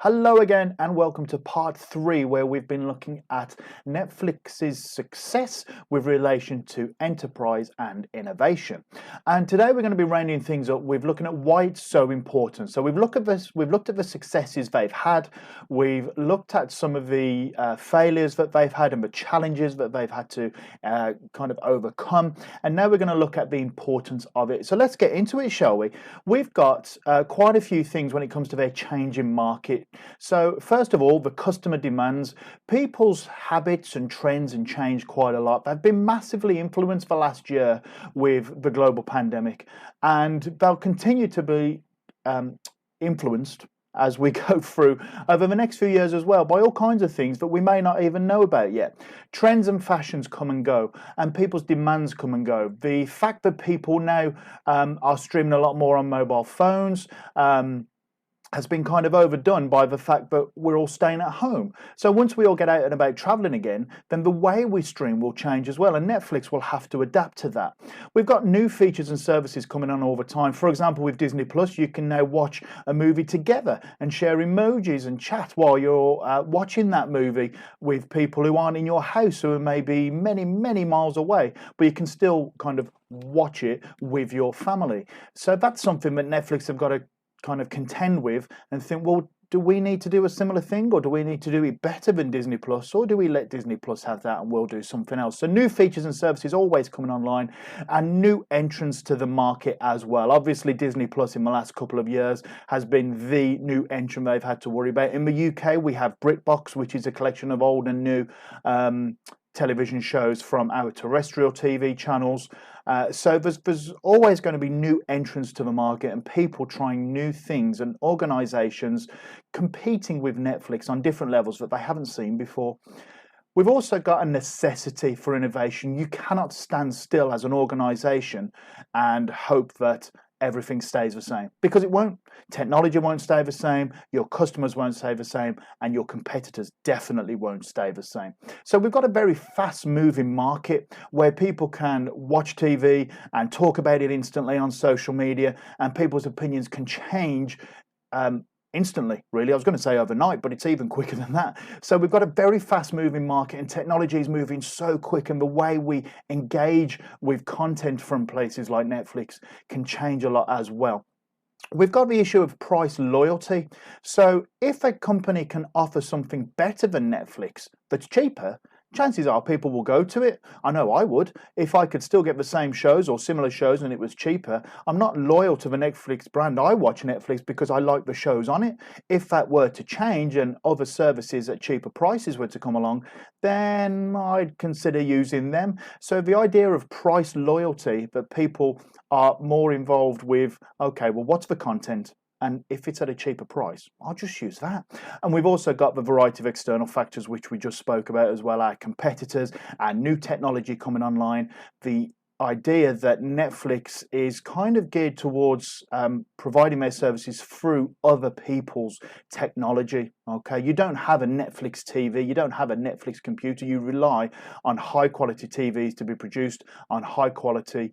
Hello again and welcome to part 3 where we've been looking at Netflix's success with relation to enterprise and innovation. And today we're going to be rounding things up. We're looking at why it's so important. So we've looked at the successes they've had, we've looked at some of the failures that they've had and the challenges that they've had to kind of overcome. And now we're going to look at the importance of it. So let's get into it, shall we? We've got quite a few things when it comes to their changing market. So first of all, the customer demands. People's habits and trends and change quite a lot. They've been massively influenced the last year with the global pandemic, and they'll continue to be influenced as we go through over the next few years as well by all kinds of things that we may not even know about yet. Trends and fashions come and go, and people's demands come and go. The fact that people now are streaming a lot more on mobile phones has been kind of overdone by the fact that we're all staying at home. So once we all get out and about traveling again, then the way we stream will change as well, and Netflix will have to adapt to that. We've got new features and services coming on all the time. For example, with Disney Plus, you can now watch a movie together and share emojis and chat while you're watching that movie with people who aren't in your house, who are maybe many, many miles away, but you can still kind of watch it with your family. So that's something that Netflix have got to kind of contend with and think, well, do we need to do a similar thing, or do we need to do it better than Disney Plus, or do we let Disney Plus have that and we'll do something else? So new features and services always coming online, and new entrants to the market as well. Obviously Disney Plus in the last couple of years has been the new entrant they've had to worry about. In the UK we have BritBox, which is a collection of old and new television shows from our terrestrial TV channels. So there's always going to be new entrants to the market and people trying new things and organisations competing with Netflix on different levels that they haven't seen before. We've also got a necessity for innovation. You cannot stand still as an organisation and hope that everything stays the same, because it won't. Technology won't stay the same, your customers won't stay the same, and your competitors definitely won't stay the same. So we've got a very fast moving market where people can watch TV and talk about it instantly on social media, and people's opinions can change instantly, really. I was going to say overnight, but it's even quicker than that. So we've got a very fast moving market, and technology is moving so quick, and the way we engage with content from places like Netflix can change a lot as well. We've got the issue of price loyalty. So if a company can offer something better than Netflix that's cheaper, chances are people will go to it. I know I would. If I could still get the same shows or similar shows and it was cheaper, I'm not loyal to the Netflix brand. I watch Netflix because I like the shows on it. If that were to change and other services at cheaper prices were to come along, then I'd consider using them. So the idea of price loyalty, that people are more involved with, okay, well, what's the content? And if it's at a cheaper price, I'll just use that. And we've also got the variety of external factors, which we just spoke about as well, our competitors, our new technology coming online, the idea that Netflix is kind of geared towards providing their services through other people's technology. Okay, you don't have a Netflix TV, you don't have a Netflix computer, you rely on high quality TVs to be produced, on high quality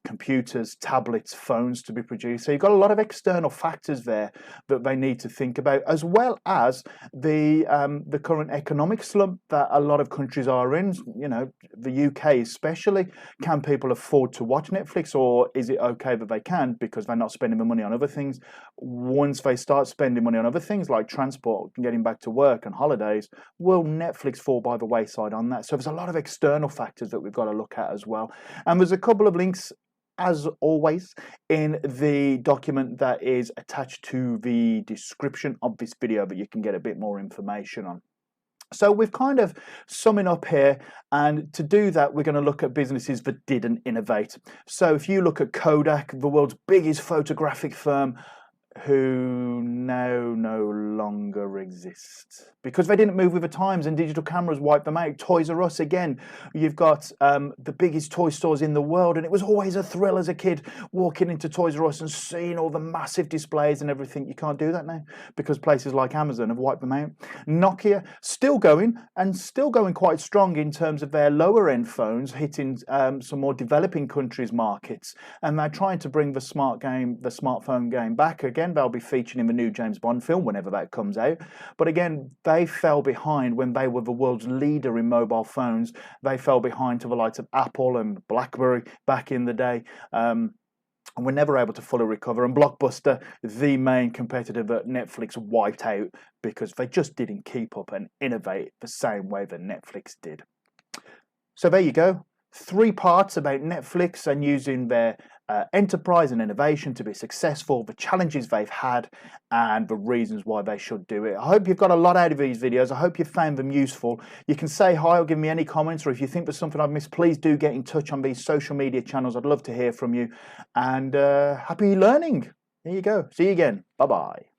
computers, tablets, phones to be produced. So you've got a lot of external factors there that they need to think about, as well as the current economic slump that a lot of countries are in, you know, the UK especially. Can people afford to watch Netflix, or is it okay that they can because they're not spending the money on other things? Once they start spending money on other things like transport and getting back to work and holidays, will Netflix fall by the wayside on that? So there's a lot of external factors that we've got to look at as well. And there's a couple of links, as always, in the document that is attached to the description of this video that you can get a bit more information on. So we've kind of summing up here, and to do that we're going to look at businesses that didn't innovate. So if you look at Kodak, the world's biggest photographic firm, who now no longer exist because they didn't move with the times and digital cameras wiped them out. Toys R Us, again, you've got the biggest toy stores in the world, and it was always a thrill as a kid walking into Toys R Us and seeing all the massive displays and everything. You can't do that now because places like Amazon have wiped them out. Nokia still going, and still going quite strong in terms of their lower end phones, hitting some more developing countries markets, and they're trying to bring the smartphone game back again. again, they'll be featured in the new James Bond film whenever that comes out. But again, they fell behind when they were the world's leader in mobile phones. They fell behind to the likes of Apple and BlackBerry back in the day. And we're never able to fully recover. And Blockbuster, the main competitor that Netflix wiped out because they just didn't keep up and innovate the same way that Netflix did. So there you go. 3 parts about Netflix and using their enterprise and innovation to be successful, the challenges they've had, and the reasons why they should do it. I hope you've got a lot out of these videos. I hope you found them useful. You can say hi or give me any comments, or if you think there's something I've missed, please do get in touch on these social media channels. I'd love to hear from you. And happy learning. There you go. See you again. Bye-bye.